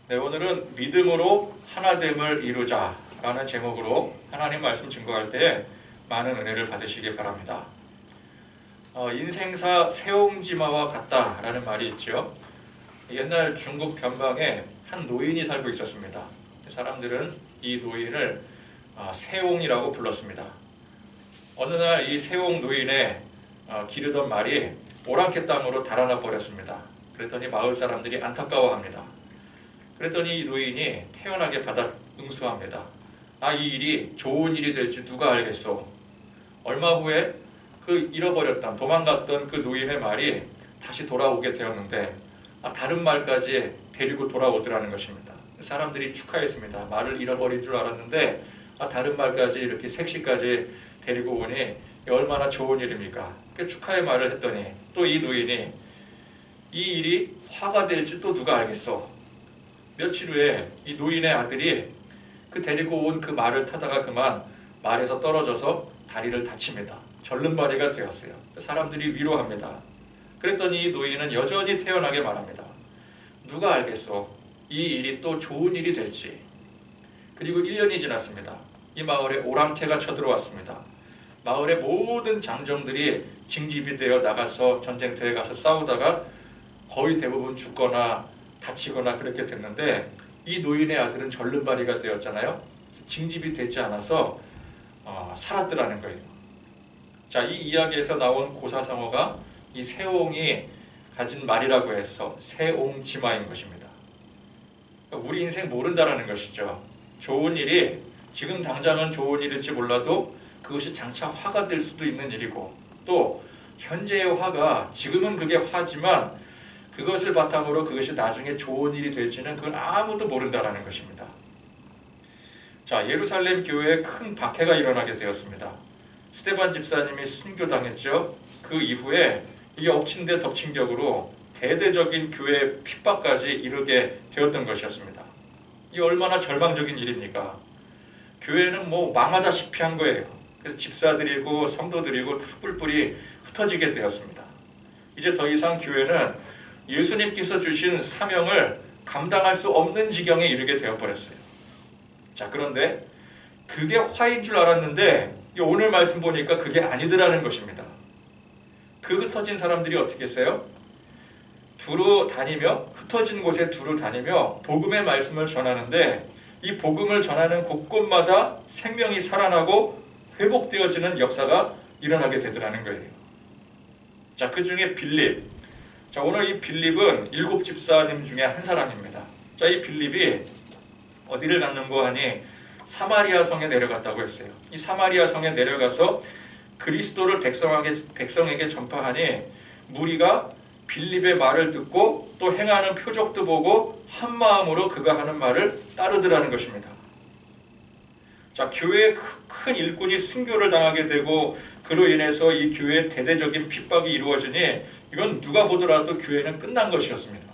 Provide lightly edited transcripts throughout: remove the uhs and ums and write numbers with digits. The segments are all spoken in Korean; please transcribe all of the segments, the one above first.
네, 오늘은 믿음으로 하나됨을 이루자라는 제목으로 하나님 말씀 증거할 때 많은 은혜를 받으시기 바랍니다. 인생사 세옹지마와 같다라는 말이 있죠. 옛날 중국 변방에 한 노인이 살고 있었습니다. 사람들은 이 노인을 세옹이라고 불렀습니다. 어느 날 이 세옹 노인의 기르던 말이 오랑캐 땅으로 달아나 버렸습니다. 그랬더니 마을 사람들이 안타까워합니다. 그랬더니 이 노인이 태연하게 받아 응수합니다. 이 일이 좋은 일이 될지 누가 알겠소. 얼마 후에 그 잃어버렸던 도망갔던 그 노인의 말이 다시 돌아오게 되었는데 다른 말까지 데리고 돌아오더라는 것입니다. 사람들이 축하했습니다. 말을 잃어버린 줄 알았는데 다른 말까지 이렇게 색시까지 데리고 오니 얼마나 좋은 일입니까? 축하의 말을 했더니 또 이 노인이 이 일이 화가 될지 또 누가 알겠어. 며칠 후에 이 노인의 아들이 그 데리고 온 그 말을 타다가 그만 말에서 떨어져서 다리를 다칩니다. 절름발이가 되었어요. 사람들이 위로합니다. 그랬더니 이 노인은 여전히 태연하게 말합니다. 누가 알겠어. 이 일이 또 좋은 일이 될지. 그리고 1년이 지났습니다. 이 마을에 오랑캐가 쳐들어왔습니다. 마을의 모든 장정들이 징집이 되어 나가서 전쟁터에 가서 싸우다가 거의 대부분 죽거나 다치거나 그렇게 됐는데 이 노인의 아들은 절름발이가 되었잖아요. 징집이 되지 않아서 살았더라는 거예요. 자, 이 이야기에서 나온 고사성어가 이 세옹이 가진 말이라고 해서 세옹지마인 것입니다. 우리 인생 모른다라는 것이죠. 좋은 일이 지금 당장은 좋은 일일지 몰라도 그것이 장차 화가 될 수도 있는 일이고, 또 현재의 화가 지금은 그게 화지만 그것을 바탕으로 그것이 나중에 좋은 일이 될지는 그건 아무도 모른다라는 것입니다. 자, 예루살렘 교회에 큰 박해가 일어나게 되었습니다. 스데반 집사님이 순교당했죠. 그 이후에 이게 엎친 데 덮친 격으로 대대적인 교회 핍박까지 이르게 되었던 것이었습니다. 이 얼마나 절망적인 일입니까? 교회는 망하다시피 한 거예요. 그래서 집사들이고 성도들이고 다 뿔뿔이 흩어지게 되었습니다. 이제 더 이상 교회는 예수님께서 주신 사명을 감당할 수 없는 지경에 이르게 되어버렸어요. 자, 그런데 그게 화인 줄 알았는데 오늘 말씀 보니까 그게 아니더라는 것입니다. 그 흩어진 사람들이 어떻게 했어요? 두루 다니며, 흩어진 곳에 두루 다니며 복음의 말씀을 전하는데 이 복음을 전하는 곳곳마다 생명이 살아나고 회복되어지는 역사가 일어나게 되더라는 거예요. 자, 그 중에 빌립. 자, 오늘 이 빌립은 7 집사님 중에 한 사람입니다. 자, 이 빌립이 어디를 갔는고 하니 사마리아 성에 내려갔다고 했어요. 이 사마리아 성에 내려가서 그리스도를 백성에게 전파하니 무리가 빌립의 말을 듣고 또 행하는 표적도 보고 한 마음으로 그가 하는 말을 따르더라는 것입니다. 자, 교회의 큰 일꾼이 순교를 당하게 되고 그로 인해서 이 교회의 대대적인 핍박이 이루어지니 이건 누가 보더라도 교회는 끝난 것이었습니다.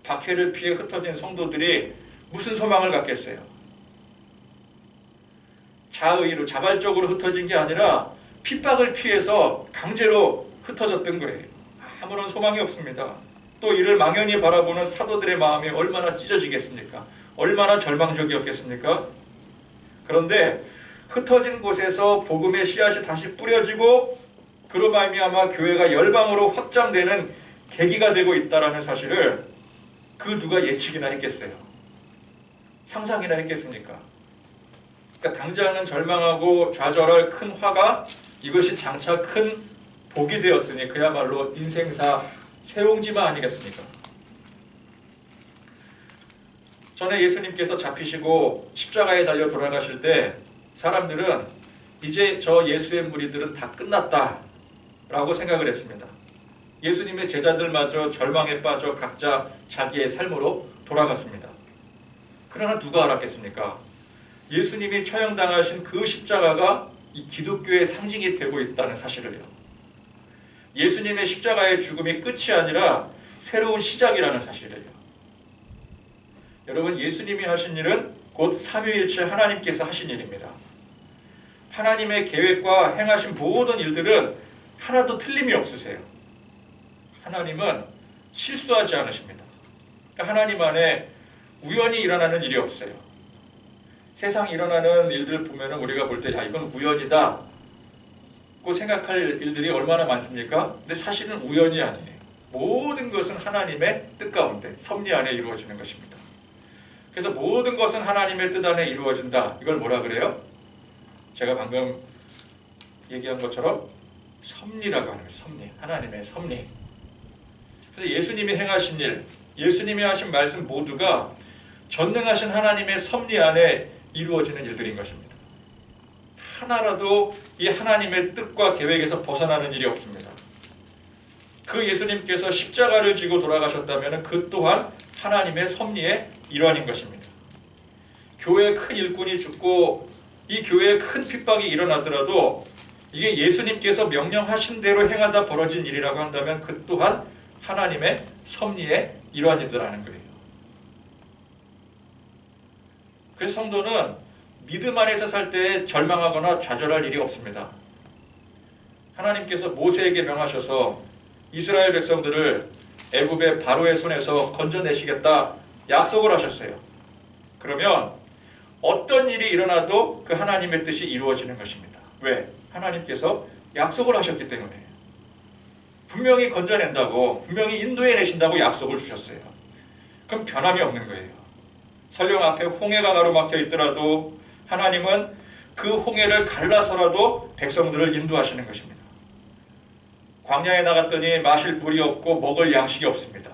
박해를 피해 흩어진 성도들이 무슨 소망을 갖겠어요? 자의로 자발적으로 흩어진 게 아니라 핍박을 피해서 강제로 흩어졌던 거예요. 아무런 소망이 없습니다. 또 이를 망연히 바라보는 사도들의 마음이 얼마나 찢어지겠습니까? 얼마나 절망적이었겠습니까? 그런데 흩어진 곳에서 복음의 씨앗이 다시 뿌려지고 그로 말미암아 교회가 열방으로 확장되는 계기가 되고 있다는 사실을 그 누가 예측이나 했겠어요? 상상이나 했겠습니까? 그러니까 당장은 절망하고 좌절할 큰 화가 이것이 장차 큰 복이 되었으니 그야말로 인생사 세옹지마 아니겠습니까? 전에 예수님께서 잡히시고 십자가에 달려 돌아가실 때 사람들은 이제 저 예수의 무리들은 다 끝났다 라고 생각을 했습니다. 예수님의 제자들마저 절망에 빠져 각자 자기의 삶으로 돌아갔습니다. 그러나 누가 알았겠습니까? 예수님이 처형당하신 그 십자가가 이 기독교의 상징이 되고 있다는 사실을요. 예수님의 십자가의 죽음이 끝이 아니라 새로운 시작이라는 사실을요. 여러분, 예수님이 하신 일은 곧 삼위일체 하나님께서 하신 일입니다. 하나님의 계획과 행하신 모든 일들은 하나도 틀림이 없으세요. 하나님은 실수하지 않으십니다. 하나님 안에 우연히 일어나는 일이 없어요. 세상 일어나는 일들 보면 우리가 볼 때 야, 이건 우연이다 고 생각할 일들이 얼마나 많습니까? 근데 사실은 우연이 아니에요. 모든 것은 하나님의 뜻 가운데 섭리 안에 이루어지는 것입니다. 그래서 모든 것은 하나님의 뜻 안에 이루어진다. 이걸 뭐라 그래요? 제가 방금 얘기한 것처럼 섭리라고 하는 거예요. 섭리. 하나님의 섭리. 그래서 예수님이 행하신 일, 예수님이 하신 말씀 모두가 전능하신 하나님의 섭리 안에 이루어지는 일들인 것입니다. 하나라도 이 하나님의 뜻과 계획에서 벗어나는 일이 없습니다. 그 예수님께서 십자가를 지고 돌아가셨다면 그 또한 하나님의 섭리의 일환인 것입니다. 교회의 큰 일꾼이 죽고 이 교회에 큰 핍박이 일어나더라도 이게 예수님께서 명령하신 대로 행하다 벌어진 일이라고 한다면 그 또한 하나님의 섭리의 일환이더라는 거예요. 그래서 성도는 믿음 안에서 살 때 절망하거나 좌절할 일이 없습니다. 하나님께서 모세에게 명하셔서 이스라엘 백성들을 애굽의 바로의 손에서 건져내시겠다 약속을 하셨어요. 그러면 어떤 일이 일어나도 그 하나님의 뜻이 이루어지는 것입니다. 왜? 하나님께서 약속을 하셨기 때문에. 분명히 건져낸다고, 분명히 인도해내신다고 약속을 주셨어요. 그럼 변함이 없는 거예요. 설령 앞에 홍해가 가로막혀 있더라도 하나님은 그 홍해를 갈라서라도 백성들을 인도하시는 것입니다. 광야에 나갔더니 마실 물이 없고 먹을 양식이 없습니다.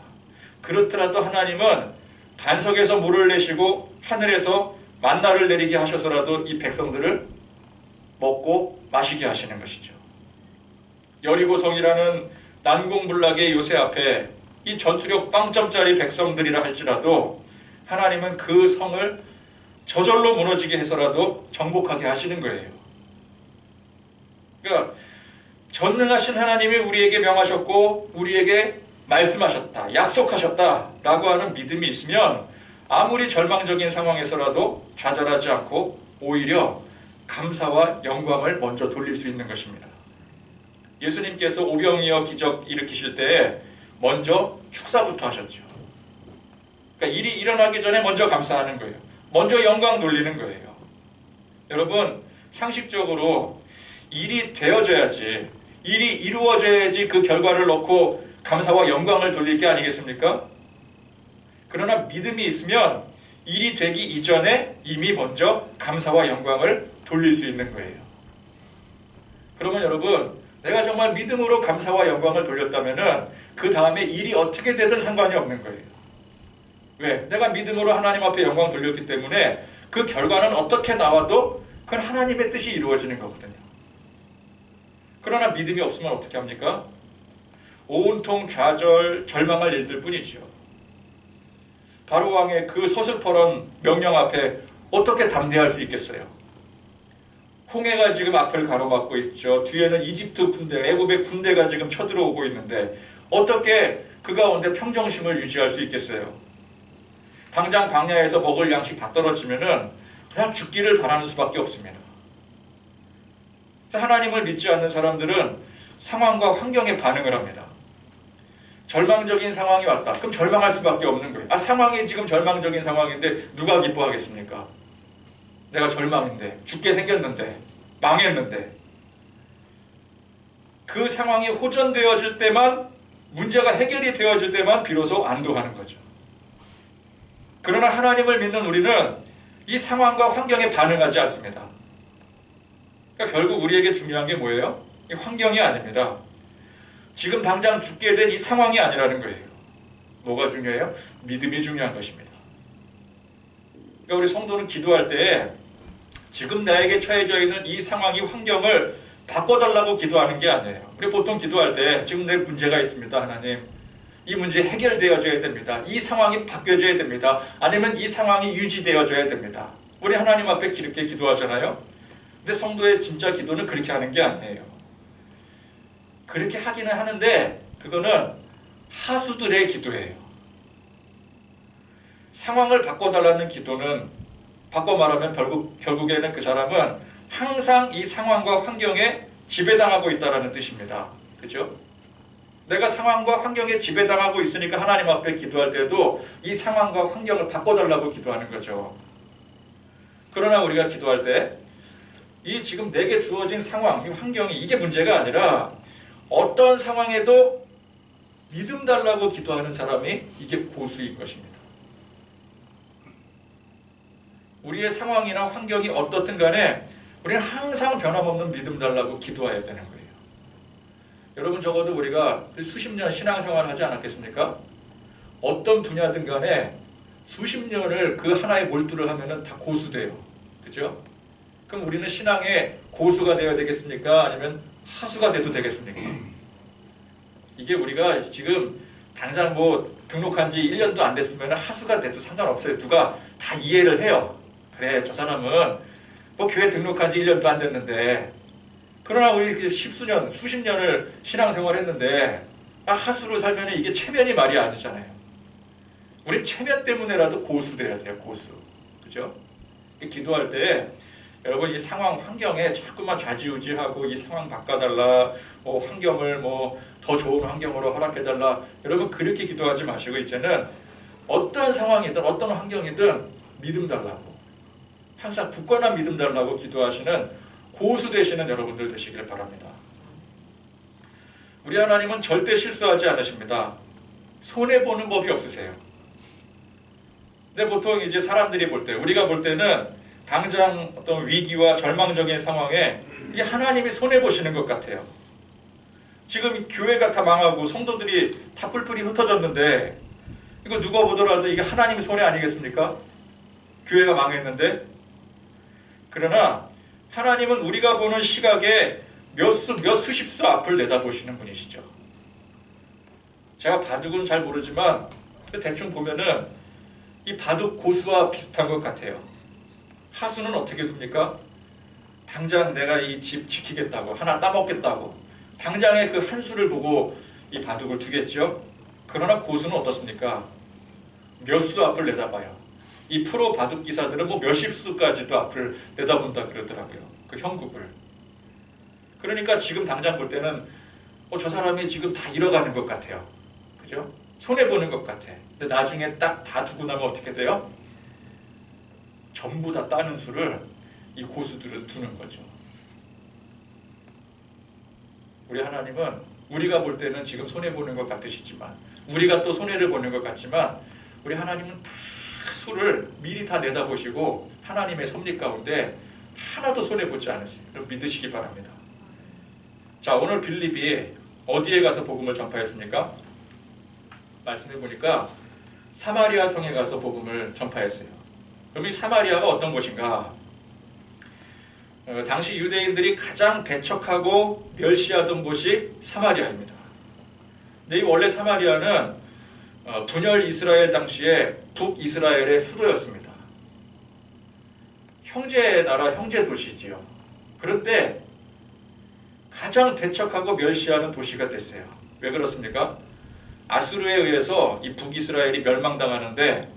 그렇더라도 하나님은 반석에서 물을 내시고 하늘에서 만나를 내리게 하셔서라도 이 백성들을 먹고 마시게 하시는 것이죠. 여리고성이라는 난공불락의 요새 앞에 이 전투력 빵점짜리 백성들이라 할지라도 하나님은 그 성을 저절로 무너지게 해서라도 정복하게 하시는 거예요. 그러니까 전능하신 하나님이 우리에게 명하셨고 우리에게 말씀하셨다, 약속하셨다 라고 하는 믿음이 있으면 아무리 절망적인 상황에서라도 좌절하지 않고 오히려 감사와 영광을 먼저 돌릴 수 있는 것입니다. 예수님께서 오병이어 기적 일으키실 때 먼저 축사부터 하셨죠. 그러니까 일이 일어나기 전에 먼저 감사하는 거예요. 먼저 영광 돌리는 거예요. 여러분, 상식적으로 일이 되어져야지, 일이 이루어져야지 그 결과를 놓고 감사와 영광을 돌릴 게 아니겠습니까? 그러나 믿음이 있으면 일이 되기 이전에 이미 먼저 감사와 영광을 돌릴 수 있는 거예요. 그러면 여러분, 내가 정말 믿음으로 감사와 영광을 돌렸다면 그 다음에 일이 어떻게 되든 상관이 없는 거예요. 왜? 내가 믿음으로 하나님 앞에 영광 돌렸기 때문에 그 결과는 어떻게 나와도 그건 하나님의 뜻이 이루어지는 거거든요. 그러나 믿음이 없으면 어떻게 합니까? 온통 좌절, 절망할 일들 뿐이지요. 바로왕의 그 서슬퍼런 명령 앞에 어떻게 담대할 수 있겠어요? 홍해가 지금 앞을 가로막고 있죠. 뒤에는 이집트 군대, 애굽의 군대가 지금 쳐들어오고 있는데 어떻게 그 가운데 평정심을 유지할 수 있겠어요? 당장 광야에서 먹을 양식 다 떨어지면은 그냥 죽기를 바라는 수밖에 없습니다. 하나님을 믿지 않는 사람들은 상황과 환경에 반응을 합니다. 절망적인 상황이 왔다. 그럼 절망할 수밖에 없는 거예요. 상황이 지금 절망적인 상황인데 누가 기뻐하겠습니까? 내가 절망인데, 죽게 생겼는데, 망했는데. 그 상황이 호전되어질 때만, 문제가 해결이 되어질 때만 비로소 안도하는 거죠. 그러나 하나님을 믿는 우리는 이 상황과 환경에 반응하지 않습니다. 그러니까 결국 우리에게 중요한 게 뭐예요? 이 환경이 아닙니다. 지금 당장 죽게 된 이 상황이 아니라는 거예요. 뭐가 중요해요? 믿음이 중요한 것입니다. 그러니까 우리 성도는 기도할 때 지금 나에게 처해져 있는 이 상황이 환경을 바꿔달라고 기도하는 게 아니에요. 우리 보통 기도할 때 지금 내 문제가 있습니다. 하나님, 이 문제 해결되어져야 됩니다. 이 상황이 바뀌어져야 됩니다. 아니면 이 상황이 유지되어져야 됩니다. 우리 하나님 앞에 이렇게 기도하잖아요. 근데 성도의 진짜 기도는 그렇게 하는 게 아니에요. 그렇게 하기는 하는데 그거는 하수들의 기도예요. 상황을 바꿔달라는 기도는, 바꿔 말하면 결국에는 그 사람은 항상 이 상황과 환경에 지배당하고 있다는 뜻입니다. 그죠? 내가 상황과 환경에 지배당하고 있으니까 하나님 앞에 기도할 때도 이 상황과 환경을 바꿔달라고 기도하는 거죠. 그러나 우리가 기도할 때 이 지금 내게 주어진 상황, 이 환경이 이게 문제가 아니라 어떤 상황에도 믿음 달라고 기도하는 사람이 이게 고수인 것입니다. 우리의 상황이나 환경이 어떻든 간에 우리는 항상 변함없는 믿음 달라고 기도해야 되는 거예요. 여러분 적어도 우리가 수십 년 신앙생활 하지 않았겠습니까? 어떤 분야든 간에 수십 년을 그 하나에 몰두를 하면은 다 고수돼요. 그죠? 그럼 우리는 신앙의 고수가 되어야 되겠습니까? 아니면 하수가 돼도 되겠습니까? 이게 우리가 지금 당장 뭐 등록한 지 1년도 안 됐으면 하수가 돼도 상관없어요. 누가 다 이해를 해요. 그래, 저 사람은 뭐 교회 등록한 지 1년도 안 됐는데, 그러나 우리 십수년, 수십 년을 신앙생활 했는데 하수로 살면 이게 체면이 말이 아니잖아요. 우리 체면 때문에라도 고수 돼야 돼요. 고수. 그죠? 기도할 때 여러분 이 상황 환경에 자꾸만 좌지우지하고 이 상황 바꿔달라, 뭐 환경을 뭐 더 좋은 환경으로 허락해달라, 여러분 그렇게 기도하지 마시고 이제는 어떤 상황이든 어떤 환경이든 믿음 달라고, 항상 굳건한 믿음 달라고 기도하시는 고수 되시는 여러분들 되시길 바랍니다. 우리 하나님은 절대 실수하지 않으십니다. 손해보는 법이 없으세요. 근데 보통 이제 사람들이 볼 때, 우리가 볼 때는 당장 어떤 위기와 절망적인 상황에 이 하나님이 손해보시는 것 같아요. 지금 교회가 다 망하고 성도들이 다 뿔뿔이 흩어졌는데 이거 누가 보더라도 이게 하나님의 손해 아니겠습니까? 교회가 망했는데. 그러나 하나님은 우리가 보는 시각에 몇 수십 수 앞을 내다보시는 분이시죠. 제가 바둑은 잘 모르지만 대충 보면은 이 바둑 고수와 비슷한 것 같아요. 하수는 어떻게 됩니까? 당장 내가 이 집 지키겠다고, 하나 따먹겠다고 당장의 그 한 수를 보고 이 바둑을 두겠죠. 그러나 고수는 어떻습니까? 몇 수 앞을 내다봐요. 이 프로 바둑 기사들은 뭐 몇십 수까지도 앞을 내다본다 그러더라고요. 그 형국을. 그러니까 지금 당장 볼 때는 저 사람이 지금 다 잃어가는 것 같아요. 그죠? 손해보는 것 같아. 근데 나중에 딱 다 두고 나면 어떻게 돼요? 전부 다 따는 수를 이 고수들은 두는 거죠. 우리 하나님은 우리가 볼 때는 지금 손해보는 것 같으시지만, 우리가 또 손해를 보는 것 같지만, 우리 하나님은 다 수를 미리 다 내다보시고 하나님의 섭리 가운데 하나도 손해보지 않으세요. 믿으시기 바랍니다. 자, 오늘 빌립이 어디에 가서 복음을 전파했습니까? 말씀해보니까 사마리아 성에 가서 복음을 전파했어요. 그럼 이 사마리아가 어떤 곳인가? 당시 유대인들이 가장 배척하고 멸시하던 곳이 사마리아입니다. 근데 이 원래 사마리아는 분열 이스라엘 당시에 북이스라엘의 수도였습니다. 형제 나라, 형제 도시지요. 그런데 가장 배척하고 멸시하는 도시가 됐어요. 왜 그렇습니까? 아수르에 의해서 이 북이스라엘이 멸망당하는데,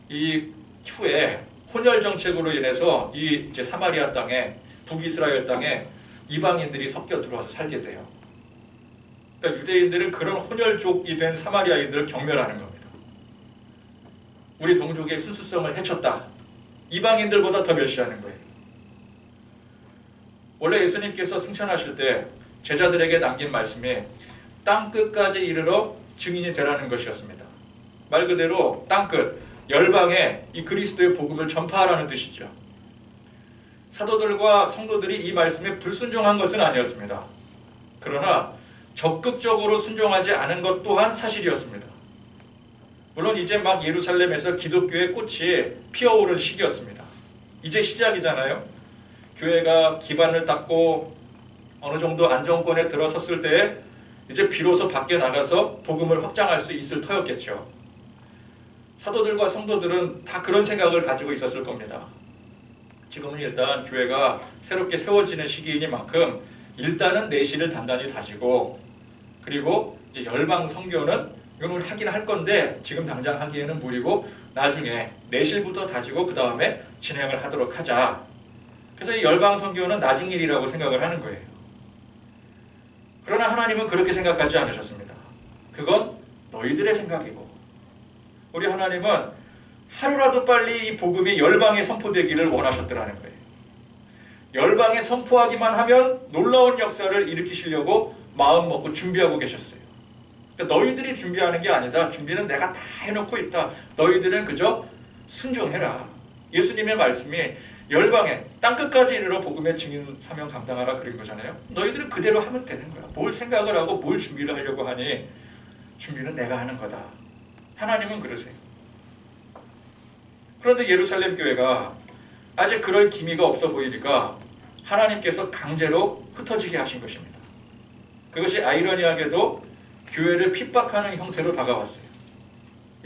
이 후에 혼혈 정책으로 인해서 이 이제 사마리아 땅에, 북이스라엘 땅에 이방인들이 섞여 들어와서 살게 돼요. 그러니까 유대인들은 그런 혼혈족이 된 사마리아인들을 경멸하는 겁니다. 우리 동족의 순수성을 해쳤다. 이방인들보다 더 멸시하는 거예요. 원래 예수님께서 승천하실 때 제자들에게 남긴 말씀이 땅끝까지 이르러 증인이 되라는 것이었습니다. 말 그대로 땅끝, 열방에 이 그리스도의 복음을 전파하라는 뜻이죠. 사도들과 성도들이 이 말씀에 불순종한 것은 아니었습니다. 그러나 적극적으로 순종하지 않은 것 또한 사실이었습니다. 물론 이제 막 예루살렘에서 기독교의 꽃이 피어오른 시기였습니다. 이제 시작이잖아요. 교회가 기반을 닦고 어느 정도 안정권에 들어섰을 때 이제 비로소 밖에 나가서 복음을 확장할 수 있을 터였겠죠. 사도들과 성도들은 다 그런 생각을 가지고 있었을 겁니다. 지금은 일단 교회가 새롭게 세워지는 시기이니만큼 일단은 내실을 단단히 다지고, 그리고 이제 열방 선교는 이건 하긴 할 건데 지금 당장 하기에는 무리고 나중에 내실부터 다지고 그 다음에 진행을 하도록 하자. 그래서 이 열방 선교는 나중 일이라고 생각을 하는 거예요. 그러나 하나님은 그렇게 생각하지 않으셨습니다. 그건 너희들의 생각이고, 우리 하나님은 하루라도 빨리 이 복음이 열방에 선포되기를 원하셨더라는 거예요. 열방에 선포하기만 하면 놀라운 역사를 일으키시려고 마음 먹고 준비하고 계셨어요. 그러니까 너희들이 준비하는 게 아니다. 준비는 내가 다 해놓고 있다. 너희들은 그저 순종해라. 예수님의 말씀이 열방에 땅끝까지 이르러 복음의 증인 사명 감당하라 그런 거잖아요. 너희들은 그대로 하면 되는 거야. 뭘 생각을 하고 뭘 준비를 하려고 하니 준비는 내가 하는 거다. 하나님은 그러세요. 그런데 예루살렘 교회가 아직 그럴 기미가 없어 보이니까 하나님께서 강제로 흩어지게 하신 것입니다. 그것이 아이러니하게도 교회를 핍박하는 형태로 다가왔어요.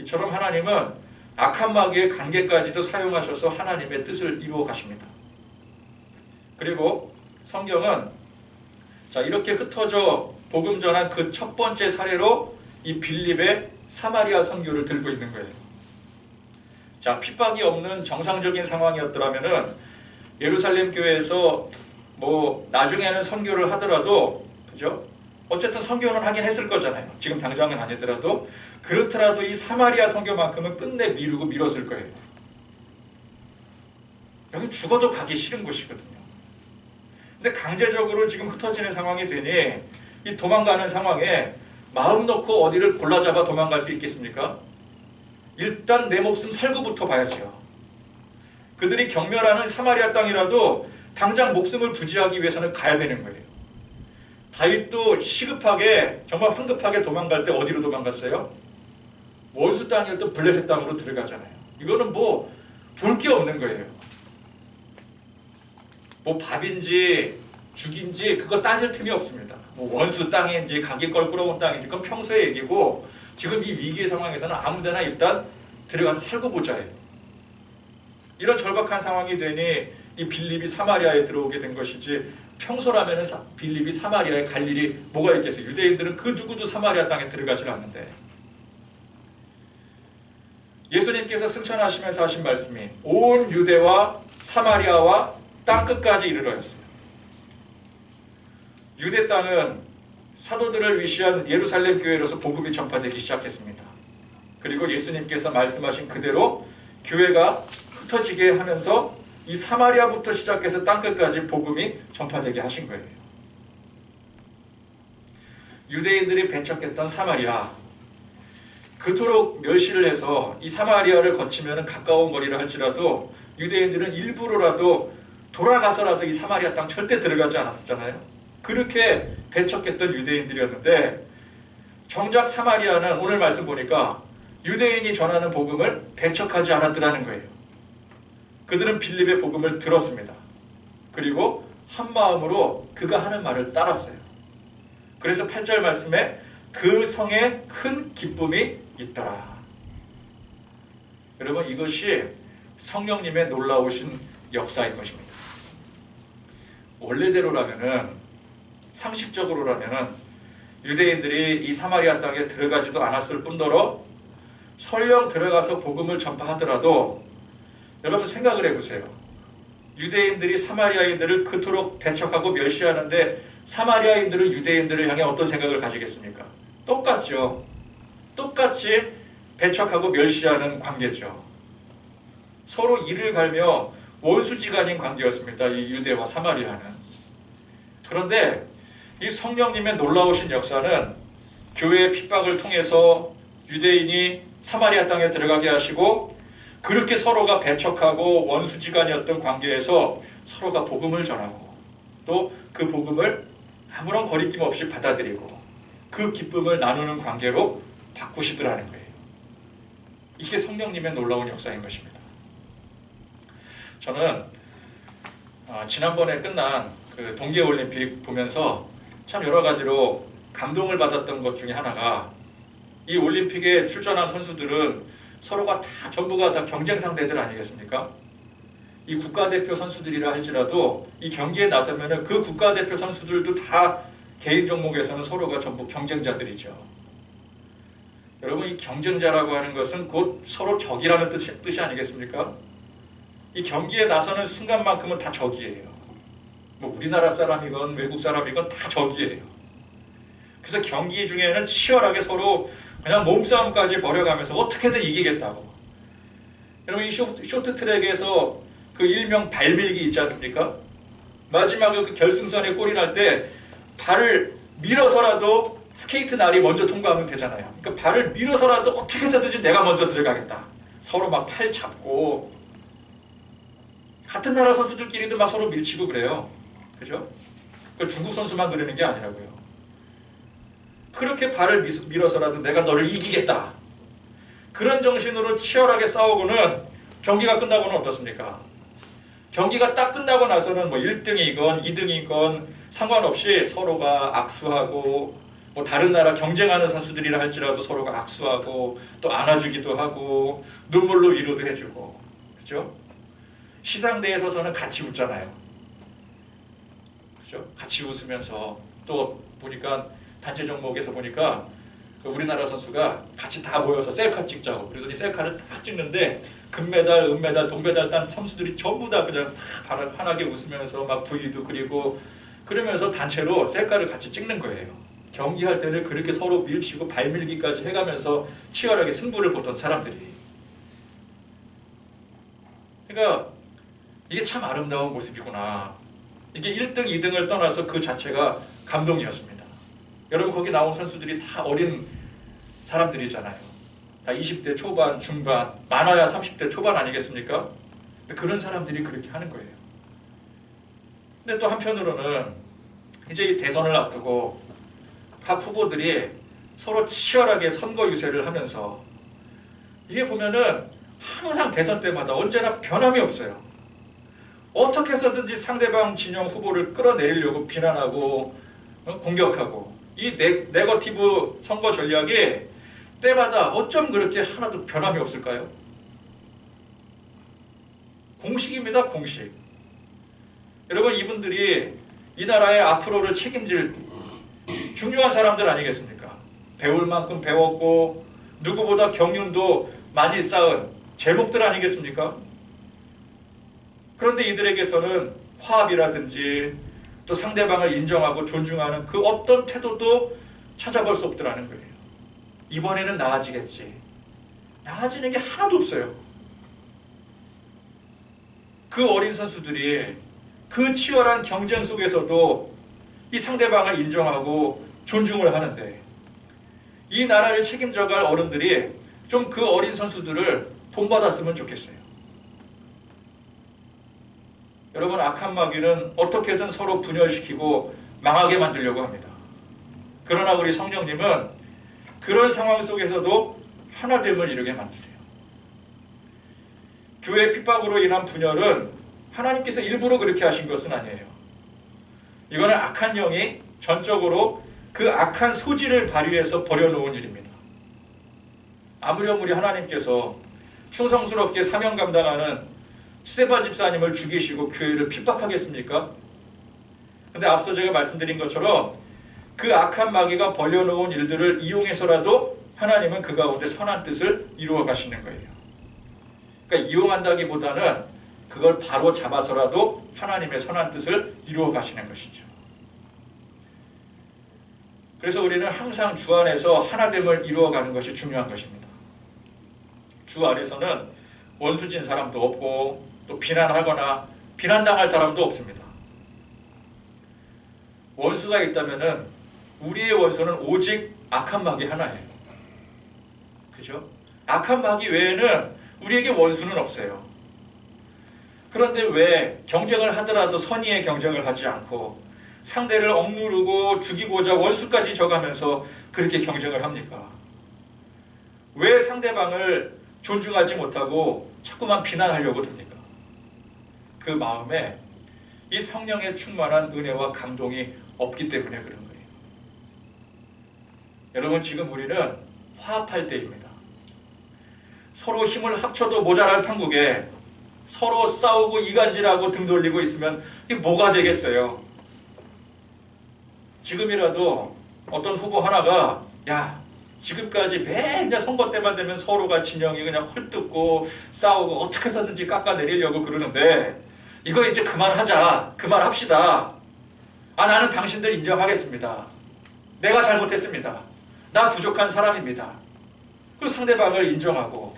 이처럼 하나님은 악한 마귀의 관계까지도 사용하셔서 하나님의 뜻을 이루어 가십니다. 그리고 성경은 이렇게 흩어져 복음 전한 그 첫 번째 사례로 이 빌립의 사마리아 선교를 들고 있는 거예요. 핍박이 없는 정상적인 상황이었더라면은 예루살렘 교회에서 나중에는 선교를 하더라도, 그죠? 어쨌든 선교는 하긴 했을 거잖아요. 지금 당장은 아니더라도. 그렇더라도 이 사마리아 선교만큼은 끝내 미루고 미뤘을 거예요. 여기 죽어도 가기 싫은 곳이거든요. 근데 강제적으로 지금 흩어지는 상황이 되니 이 도망가는 상황에 마음 놓고 어디를 골라잡아 도망갈 수 있겠습니까? 일단 내 목숨 살고부터 봐야죠. 그들이 경멸하는 사마리아 땅이라도 당장 목숨을 부지하기 위해서는 가야 되는 거예요. 다윗도 시급하게, 정말 황급하게 도망갈 때 어디로 도망갔어요? 원수 땅이었던 블레셋 땅으로 들어가잖아요. 이거는 볼 게 없는 거예요. 밥인지 죽인지 그거 따질 틈이 없습니다. 원수 땅인지 가기 껄끄러운 땅인지 그건 평소의 얘기고, 지금 이 위기의 상황에서는 아무데나 일단 들어가서 살고 보자예요. 이런 절박한 상황이 되니 이 빌립이 사마리아에 들어오게 된 것이지, 평소라면 빌립이 사마리아에 갈 일이 뭐가 있겠어요? 유대인들은 그 누구도 사마리아 땅에 들어가질 않는데. 예수님께서 승천하시면서 하신 말씀이 온 유대와 사마리아와 땅끝까지 이르러였어요. 유대 땅은 사도들을 위시한 예루살렘 교회로서 복음이 전파되기 시작했습니다. 그리고 예수님께서 말씀하신 그대로 교회가 흩어지게 하면서 이 사마리아부터 시작해서 땅끝까지 복음이 전파되게 하신 거예요. 유대인들이 배척했던 사마리아, 그토록 멸시를 해서 이 사마리아를 거치면 가까운 거리를 할지라도 유대인들은 일부러라도 돌아가서라도 이 사마리아 땅 절대 들어가지 않았었잖아요. 그렇게 배척했던 유대인들이었는데, 정작 사마리아는 오늘 말씀 보니까 유대인이 전하는 복음을 배척하지 않았더라는 거예요. 그들은 빌립의 복음을 들었습니다. 그리고 한 마음으로 그가 하는 말을 따랐어요. 그래서 8절 말씀에 그 성에 큰 기쁨이 있더라. 여러분, 이것이 성령님의 놀라우신 역사인 것입니다. 원래대로라면은, 상식적으로라면은 유대인들이 이 사마리아 땅에 들어가지도 않았을 뿐더러 설령 들어가서 복음을 전파하더라도, 여러분 생각을 해보세요. 유대인들이 사마리아인들을 그토록 배척하고 멸시하는데 사마리아인들은 유대인들을 향해 어떤 생각을 가지겠습니까? 똑같죠. 똑같이 배척하고 멸시하는 관계죠. 서로 이를 갈며 원수지간인 관계였습니다. 이 유대와 사마리아는. 그런데 이 성령님의 놀라우신 역사는 교회의 핍박을 통해서 유대인이 사마리아 땅에 들어가게 하시고, 그렇게 서로가 배척하고 원수지간이었던 관계에서 서로가 복음을 전하고, 또 그 복음을 아무런 거리낌 없이 받아들이고 그 기쁨을 나누는 관계로 바꾸시더라는 거예요. 이게 성령님의 놀라운 역사인 것입니다. 저는 지난번에 끝난 그 동계올림픽 보면서 참 여러 가지로 감동을 받았던 것 중에 하나가, 이 올림픽에 출전한 선수들은 서로가 전부가 다 경쟁 상대들 아니겠습니까? 이 국가대표 선수들이라 할지라도 이 경기에 나서면은 그 국가대표 선수들도 다 개인 종목에서는 서로가 전부 경쟁자들이죠. 여러분, 이 경쟁자라고 하는 것은 곧 서로 적이라는 뜻이 아니겠습니까? 이 경기에 나서는 순간만큼은 다 적이에요. 우리나라 사람이건 외국 사람이건 다 적이에요. 그래서 경기 중에는 치열하게 서로 그냥 몸싸움까지 벌여가면서 어떻게든 이기겠다고. 여러분 이 쇼트트랙에서 그 일명 발밀기 있지 않습니까? 마지막에 그 결승선에 골이 날 때 발을 밀어서라도 스케이트 날이 먼저 통과하면 되잖아요. 그러니까 발을 밀어서라도 어떻게 해서든지 내가 먼저 들어가겠다. 서로 막 팔 잡고 같은 나라 선수들끼리도 막 서로 밀치고 그래요. 그죠? 중국 선수만 그러는 게 아니라고요. 그렇게 발을 밀어서라도 내가 너를 이기겠다. 그런 정신으로 치열하게 싸우고는 경기가 끝나고는 어떻습니까? 경기가 딱 끝나고 나서는 뭐 1등이건 2등이건 상관없이 서로가 악수하고 뭐 다른 나라 경쟁하는 선수들이라 할지라도 서로가 악수하고 또 안아주기도 하고 눈물로 위로도 해주고 그죠? 시상대에 서서는 같이 웃잖아요. 그죠? 같이 웃으면서 또 보니까 단체 종목에서 보니까 우리나라 선수가 같이 다 모여서 셀카 찍자고 그러더니 셀카를 딱 찍는데 금메달, 은메달, 동메달 딴 선수들이 전부 다 그냥 싹 환하게 웃으면서 막 V도 그리고 그러면서 단체로 셀카를 같이 찍는 거예요. 경기할 때는 그렇게 서로 밀치고 발밀기까지 해가면서 치열하게 승부를 보던 사람들이. 그러니까 이게 참 아름다운 모습이구나. 이게 1등, 2등을 떠나서 그 자체가 감동이었습니다. 여러분 거기 나온 선수들이 다 어린 사람들이잖아요. 다 20대 초반, 중반, 많아야 30대 초반 아니겠습니까? 그런 사람들이 그렇게 하는 거예요. 근데 또 한편으로는 이제 이 대선을 앞두고 각 후보들이 서로 치열하게 선거 유세를 하면서 이게 보면은 항상 대선 때마다 언제나 변함이 없어요. 어떻게 해서든지 상대방 진영 후보를 끌어내리려고 비난하고 공격하고 이 네거티브 선거 전략이 때마다 어쩜 그렇게 하나도 변함이 없을까요? 공식입니다. 공식. 여러분 이분들이 이 나라의 앞으로를 책임질 중요한 사람들 아니겠습니까? 배울 만큼 배웠고 누구보다 경륜도 많이 쌓은 제목들 아니겠습니까? 그런데 이들에게서는 화합이라든지 또 상대방을 인정하고 존중하는 그 어떤 태도도 찾아볼 수 없더라는 거예요. 이번에는 나아지겠지. 나아지는 게 하나도 없어요. 그 어린 선수들이 그 치열한 경쟁 속에서도 이 상대방을 인정하고 존중을 하는데 이 나라를 책임져갈 어른들이 좀 그 어린 선수들을 본받았으면 좋겠어요. 여러분 악한 마귀는 어떻게든 서로 분열시키고 망하게 만들려고 합니다. 그러나 우리 성령님은 그런 상황 속에서도 하나됨을 이루게 만드세요. 교회 핍박으로 인한 분열은 하나님께서 일부러 그렇게 하신 것은 아니에요. 이거는 악한 영이 전적으로 그 악한 소질을 발휘해서 벌여놓은 일입니다. 아무렴 우리 하나님께서 충성스럽게 사명 감당하는 스데반 집사님을 죽이시고 교회를 핍박하겠습니까? 근데 앞서 제가 말씀드린 것처럼 그 악한 마귀가 벌려놓은 일들을 이용해서라도 하나님은 그 가운데 선한 뜻을 이루어 가시는 거예요. 그러니까 이용한다기보다는 그걸 바로 잡아서라도 하나님의 선한 뜻을 이루어 가시는 것이죠. 그래서 우리는 항상 주 안에서 하나됨을 이루어 가는 것이 중요한 것입니다. 주 안에서는 원수진 사람도 없고 또 비난하거나 비난당할 사람도 없습니다. 원수가 있다면은 우리의 원수는 오직 악한 마귀 하나예요. 그죠? 악한 마귀 외에는 우리에게 원수는 없어요. 그런데 왜 경쟁을 하더라도 선의의 경쟁을 하지 않고 상대를 억누르고 죽이고자 원수까지 져가면서 그렇게 경쟁을 합니까? 왜 상대방을 존중하지 못하고 자꾸만 비난하려고 듭니까? 그 마음에 이 성령의 충만한 은혜와 감동이 없기 때문에 그런 거예요. 여러분 지금 우리는 화합할 때입니다. 서로 힘을 합쳐도 모자랄 판국에 서로 싸우고 이간질하고 등 돌리고 있으면 이게 뭐가 되겠어요? 지금이라도 어떤 후보 하나가 야 지금까지 맨날 선거 때만 되면 서로가 진영이 그냥 헐뜯고 싸우고 어떻게 해서든지 깎아내리려고 그러는데 이거 이제 그만하자. 그만합시다. 나는 당신들 인정하겠습니다. 내가 잘못했습니다. 나 부족한 사람입니다. 그리고 상대방을 인정하고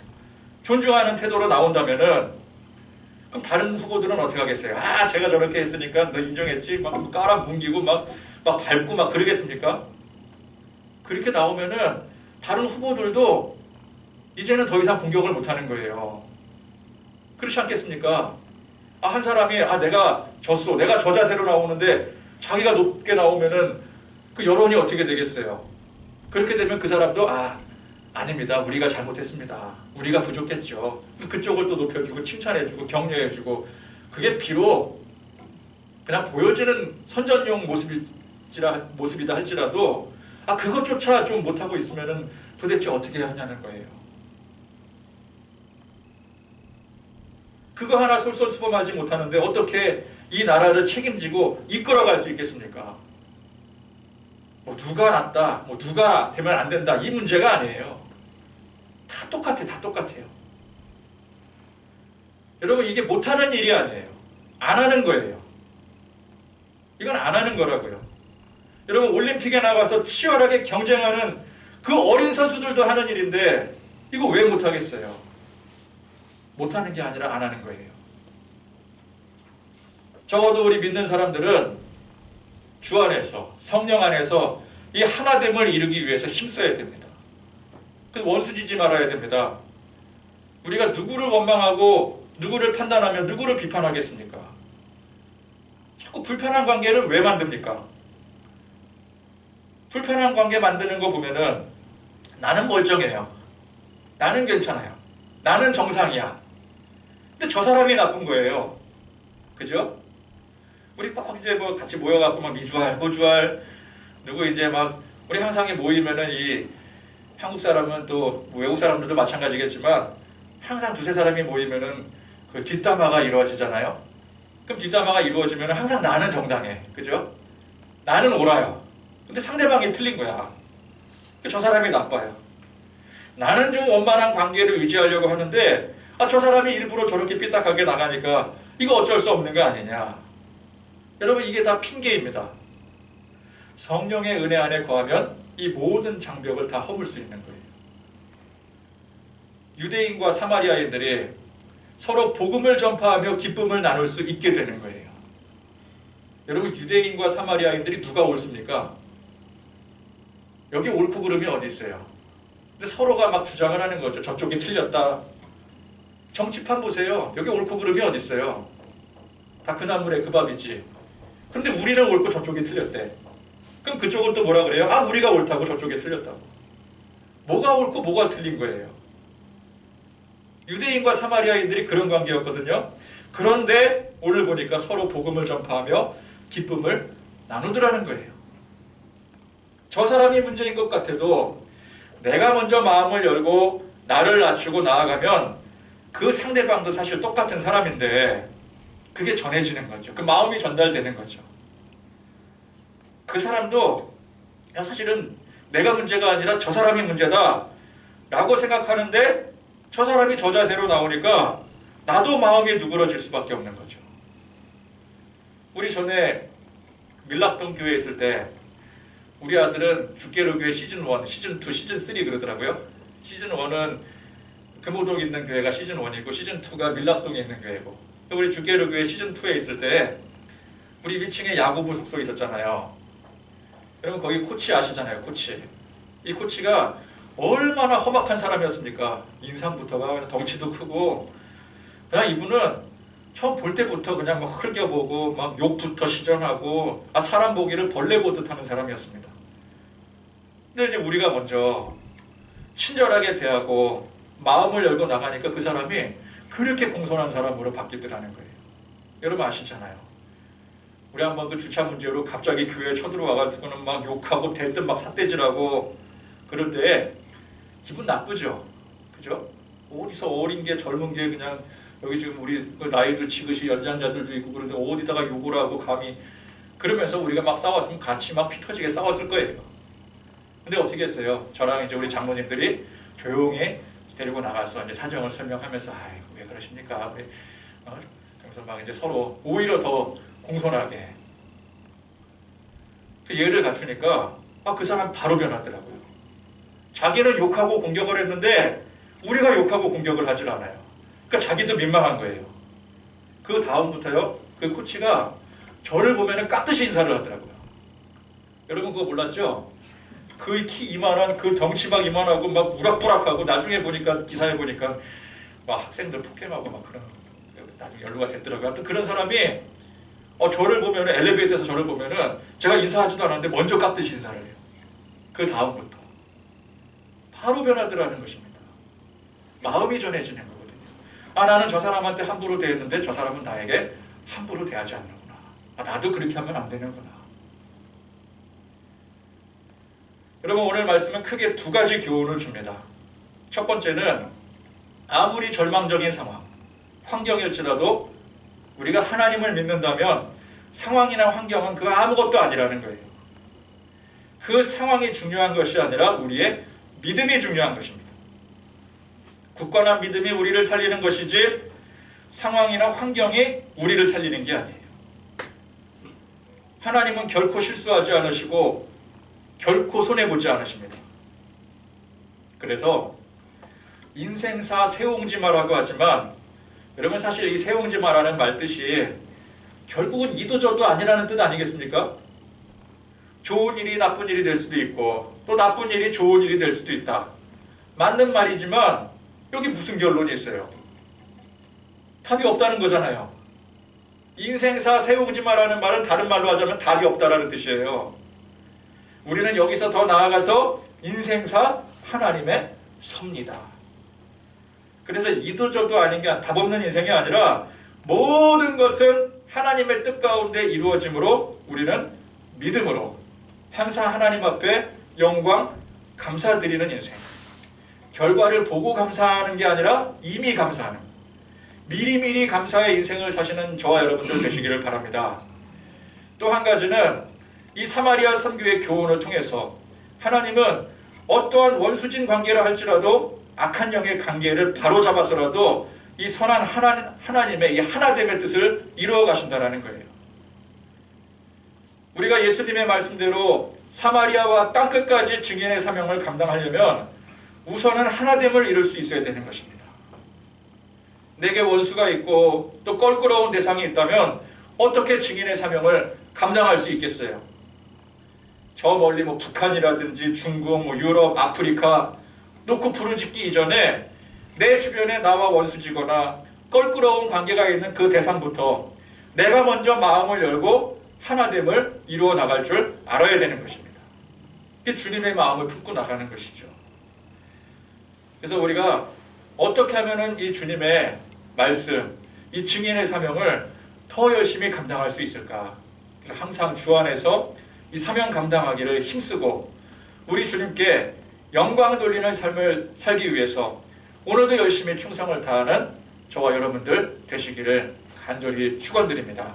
존중하는 태도로 나온다면은 그럼 다른 후보들은 어떻게 하겠어요? 아, 제가 저렇게 했으니까 너 인정했지? 막 깔아뭉기고 막 밟고 막 그러겠습니까? 그렇게 나오면은 다른 후보들도 이제는 더 이상 공격을 못하는 거예요. 그렇지 않겠습니까? 아, 한 사람이 내가 졌어. 내가 저 자세로 나오는데 자기가 높게 나오면은 그 여론이 어떻게 되겠어요? 그렇게 되면 그 사람도 아닙니다. 우리가 잘못했습니다. 우리가 부족했죠. 그쪽을 또 높여주고 칭찬해주고 격려해주고 그게 비록 그냥 보여지는 선전용 모습이다 할지라도 그것조차 좀 못하고 있으면은 도대체 어떻게 하냐는 거예요. 그거 하나 솔선수범하지 못하는데 어떻게 이 나라를 책임지고 이끌어갈 수 있겠습니까? 뭐 누가 낫다, 뭐 누가 되면 안 된다 이 문제가 아니에요. 다 똑같아요. 여러분 이게 못하는 일이 아니에요. 안 하는 거예요. 이건 안 하는 거라고요. 여러분 올림픽에 나가서 치열하게 경쟁하는 그 어린 선수들도 하는 일인데 이거 왜 못하겠어요? 못하는 게 아니라 안 하는 거예요. 적어도 우리 믿는 사람들은 주 안에서 성령 안에서 이 하나됨을 이루기 위해서 힘써야 됩니다. 원수지지 말아야 됩니다. 우리가 누구를 원망하고 누구를 판단하며 누구를 비판하겠습니까? 자꾸 불편한 관계를 왜 만듭니까? 불편한 관계 만드는 거 보면은 나는 멀쩡해요. 나는 괜찮아요. 나는 정상이야. 근데 저 사람이 나쁜 거예요. 그죠? 우리 꼭 이제 뭐 같이 모여갖고 막 미주알, 고주알, 누구 이제 막 우리 항상 모이면은 이 한국 사람은 또 외국 사람들도 마찬가지겠지만 항상 두세 사람이 모이면은 그 뒷담화가 이루어지잖아요. 그럼 뒷담화가 이루어지면은 항상 나는 정당해. 그죠? 나는 옳아요. 근데 상대방이 틀린 거야. 저 사람이 나빠요. 나는 좀 원만한 관계를 유지하려고 하는데 저 사람이 일부러 저렇게 삐딱하게 나가니까 이거 어쩔 수 없는 거 아니냐. 여러분 이게 다 핑계입니다. 성령의 은혜 안에 거하면 이 모든 장벽을 다 허물 수 있는 거예요. 유대인과 사마리아인들이 서로 복음을 전파하며 기쁨을 나눌 수 있게 되는 거예요. 여러분 유대인과 사마리아인들이 누가 옳습니까? 여기 옳고 그름이 어디 있어요? 근데 서로가 막 주장을 하는 거죠. 저쪽이 틀렸다. 정치판 보세요. 여기 옳고 그름이 어디 있어요? 다 그 나물에 그 밥이지. 그런데 우리는 옳고 저쪽이 틀렸대. 그럼 그쪽은 또 뭐라 그래요? 우리가 옳다고 저쪽이 틀렸다고. 뭐가 옳고 뭐가 틀린 거예요? 유대인과 사마리아인들이 그런 관계였거든요. 그런데 오늘 보니까 서로 복음을 전파하며 기쁨을 나누더라는 거예요. 저 사람이 문제인 것 같아도 내가 먼저 마음을 열고 나를 낮추고 나아가면 그 상대방도 사실 똑같은 사람인데 그게 전해지는 거죠. 그 마음이 전달되는 거죠. 그 사람도 사실은 내가 문제가 아니라 저 사람이 문제다 라고 생각하는데 저 사람이 저 자세로 나오니까 나도 마음이 누그러질 수밖에 없는 거죠. 우리 전에 밀락동 교회에 있을 때 우리 아들은 주께로 교회 시즌1, 시즌2, 시즌3 그러더라고요. 시즌1은 금호동 있는 교회가 시즌1이고 시즌2가 밀락동에 있는 교회고 우리 주께로 교회 시즌2에 있을 때 우리 위층에 야구부 숙소 있었잖아요. 여러분 거기 코치 아시잖아요. 코치. 이 코치가 얼마나 험악한 사람이었습니까? 인상부터가 덩치도 크고 그냥 이분은 처음 볼 때부터 그냥 막 흘겨보고 막 욕부터 시전하고 사람 보기를 벌레 보듯 하는 사람이었습니다. 근데 이제 우리가 먼저 친절하게 대하고 마음을 열고 나가니까 그 사람이 그렇게 공손한 사람으로 바뀌더라는 거예요. 여러분 아시잖아요. 우리 한번 그 주차 문제로 갑자기 교회에 쳐들어와가지고는 막 욕하고 대뜸 막 삿대질하고 그럴 때 기분 나쁘죠. 그죠? 어디서 어린 게 젊은 게 그냥 여기 지금 우리 나이도 지긋이 연장자들도 있고 그런데 어디다가 욕을 하고 감히 그러면서 우리가 막 싸웠으면 같이 막 피 터지게 싸웠을 거예요. 근데 어떻게 했어요? 저랑 이제 우리 장모님들이 조용히 데리고 나가서 이제 사정을 설명하면서 아이고 왜 그러십니까? 우리 그래서 막 이제 서로 오히려 더 공손하게 그 예를 갖추니까 그 사람 바로 변하더라고요. 자기는 욕하고 공격을 했는데 우리가 욕하고 공격을 하질 않아요. 그러니까 자기도 민망한 거예요. 그 다음부터요, 그 코치가 저를 보면은 깍듯이 인사를 하더라고요. 여러분 그거 몰랐죠? 그 키 이만한, 그 덩치 막 이만하고 막 우락부락하고, 나중에 보니까, 기사에 보니까 막 학생들 폭행하고 막 그런, 나중에 연루가 됐더라고요. 하여튼 그런 사람이 저를 보면은, 엘리베이터에서 저를 보면은 제가 인사하지도 않았는데 먼저 깍듯이 인사를 해요. 그 다음부터 바로 변하더라는 것입니다. 마음이 전해지는 거거든요. 나는 저 사람한테 함부로 대했는데 저 사람은 나에게 함부로 대하지 않는구나. 나도 그렇게 하면 안 되는구나. 여러분 오늘 말씀은 크게 두 가지 교훈을 줍니다. 첫 번째는 아무리 절망적인 상황, 환경일지라도 우리가 하나님을 믿는다면 상황이나 환경은 그 아무것도 아니라는 거예요. 그 상황이 중요한 것이 아니라 우리의 믿음이 중요한 것입니다. 굳건한 믿음이 우리를 살리는 것이지 상황이나 환경이 우리를 살리는 게 아니에요. 하나님은 결코 실수하지 않으시고 결코 손해보지 않으십니다. 그래서 인생사 세옹지마라고 하지만 여러분 사실 이 세옹지마라는 말 뜻이 결국은 이도저도 아니라는 뜻 아니겠습니까? 좋은 일이 나쁜 일이 될 수도 있고 또 나쁜 일이 좋은 일이 될 수도 있다. 맞는 말이지만 여기 무슨 결론이 있어요? 답이 없다는 거잖아요. 인생사 세옹지마라는 말은 다른 말로 하자면 답이 없다라는 뜻이에요. 우리는 여기서 더 나아가서 인생사 하나님의 섭니다. 그래서 이도저도 아닌 게 답 없는 인생이 아니라 모든 것은 하나님의 뜻 가운데 이루어짐으로 우리는 믿음으로 항상 하나님 앞에 영광 감사드리는 인생. 결과를 보고 감사하는 게 아니라 이미 감사하는, 미리미리 감사의 인생을 사시는 저와 여러분들 되시기를 바랍니다. 또 한 가지는 이 사마리아 선교의 교훈을 통해서 하나님은 어떠한 원수진 관계라 할지라도 악한 영의 관계를 바로잡아서라도 이 선한 하나님의 이 하나됨의 뜻을 이루어 가신다는 거예요. 우리가 예수님의 말씀대로 사마리아와 땅끝까지 증인의 사명을 감당하려면 우선은 하나됨을 이룰 수 있어야 되는 것입니다. 내게 원수가 있고 또 껄끄러운 대상이 있다면 어떻게 증인의 사명을 감당할 수 있겠어요? 저 멀리 북한이라든지 중국, 유럽, 아프리카 놓고 부르짖기 이전에 내 주변에 나와 원수지거나 껄끄러운 관계가 있는 그 대상부터 내가 먼저 마음을 열고 하나됨을 이루어 나갈 줄 알아야 되는 것입니다. 그게 주님의 마음을 품고 나가는 것이죠. 그래서 우리가 어떻게 하면 이 주님의 말씀, 이 증인의 사명을 더 열심히 감당할 수 있을까? 그래서 항상 주 안에서 이 사명 감당하기를 힘쓰고 우리 주님께 영광 돌리는 삶을 살기 위해서 오늘도 열심히 충성을 다하는 저와 여러분들 되시기를 간절히 축원드립니다.